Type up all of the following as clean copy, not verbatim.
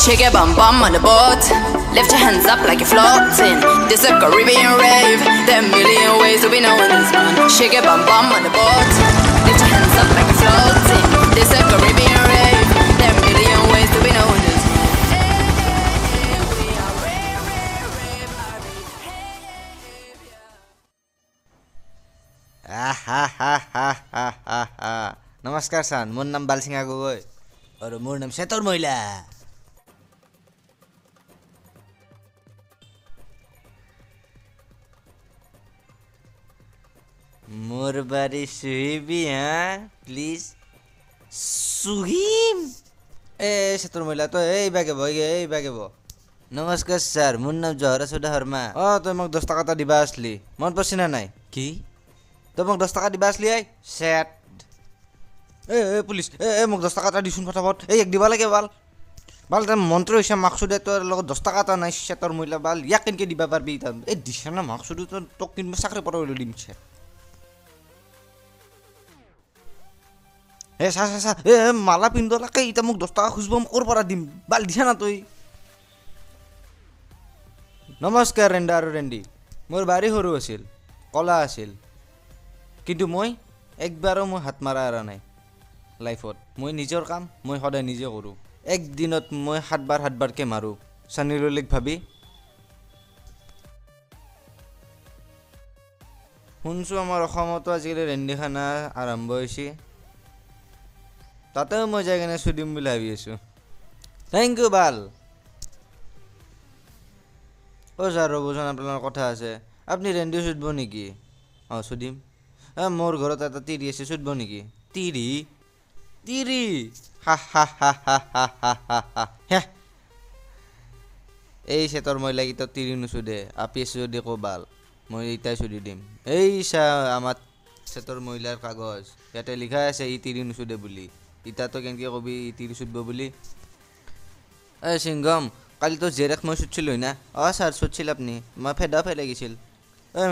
Shake your bum bum on the boat. Lift your hands up like you're floating. This a Caribbean rave. There are a million ways to be knowing this man. Shake your bum bum on the boat. Lift your hands up like you're floating. This a Caribbean rave. There are a million ways to be knowing this man. Hey, we are rave, rave, rave, hey, yeah. नमस्कार सान मोर नाम बालसिंह गगৈ और मोर नाम सेतर महिला मोर बारी सुहिबी हाँ please Suhim ए सेतर महिला तो এই বাগে ব नमस्कार স্যার মোর নাম জহরা সুদা শর্মা তই মোক 10 টাকা এটা দিবা আসলি মন পছছি না নাই কি তই মোক 10 টাকা দিবা আসলি এই সেট পুলিচ মোক 10 টাকা এটা দিছোন ফটাফট এক দিবা লাগে বাল তাৰ মন্ত্ৰ হৈছে মাকসুদে তোৰ লগত 10 টাকা এটা নাই সেতৰ মহিলা বাল ইয়াক কেনকে দিবা পাৰবি দিছ না মাকসুদে তোক কিনবা চাকৰি পঠাবলৈ দিম সে চা মালা পিন্ধলাকে ইটা মোক 10 টাকা খুঁজব ক'ৰ পৰা দিম বাল দিছা না তই নমস্কাৰ ৰেণ্ডা আৰু ৰেণ্ডি মোৰ বাৰী সৰু আছিল কলা আছিল কিন্তু মই একবাৰো মই হাত মাৰা এৰা নাই লাইফত মই নিজৰ কাম মই সদায় নিজে কৰোঁ একদিনত মই 7 বাৰকে মাৰোঁ চানিৰলিক ভাবি শুনছোঁ আমাৰ অসমতো আজিকালি ৰেণ্ডিখানা আৰম্ভ হৈছে তাতেও মই যাই কিনে চুদিম বুলি ভাবি আছোঁ থেংক ইউ বাল ছাৰ ৰ'বচোন আপোনাৰ কথা আছে আপুনি ৰেণ্ডিও চুদিব নেকি চুদিম মোৰ ঘৰত এটা তিৰি আছে চুদিব নেকি তিৰি এই সেতৰ মহিলাকেইটা তিৰি নুচুদে আপি আছে যদি ক'বাল মই এইটাই চুদি দিম এই চা আমাৰ সেতৰ মহিলাৰ কাগজ ইয়াতে লিখা আছে ই তিৰি নুচুদে বুলি ইটাতো কেনেকৈ কবি ই তিৰি চুদিব বুলি সিংগম কালি তো জেৰেক্স মই চুটছিলোঁ না ছাৰ চুটছিল আপুনি মই ফেদা লাগিছিল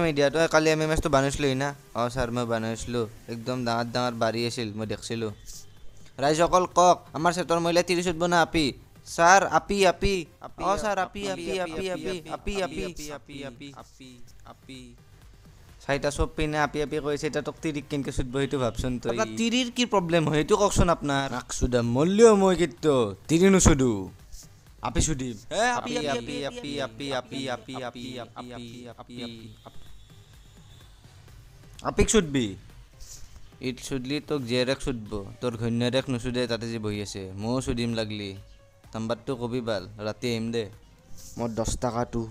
মিডিয়াটো কালি আমি মেচটো বনাইছিলোঁ না ছাৰ মই বনাইছিলোঁ একদম ডাঙৰ বাৰী আছিল মই দেখিছিলোঁ ৰাইজসকল কওক আমাৰ সেতৰ মহিলা তিৰি চুদিব না আপি ছাৰ আপি ছাৰ আপি চাৰিটা চব পিনে আপি কৈছে এতিয়া তোক তিৰিক কেনেকৈ চুদিব সেইটো ভাবচোন তই তিৰিৰ কি প্ৰব্লেম হয় সেইটো কওকচোন আপোনাৰ চুদা মল্লিও মই কিন্তু তিৰি নুচুদো আপি চুদিম আপিক চুদবি ইট চুদলি তোক জেৰেক চুদব তোৰ ঘৈণ্যৰেক নুচুদে তাতে যে বহি আছে ময়ো চুদিম লাগলি নাম্বাৰটো কবি বাল ৰাতি আহিম দে মোৰ 10 টাকাটো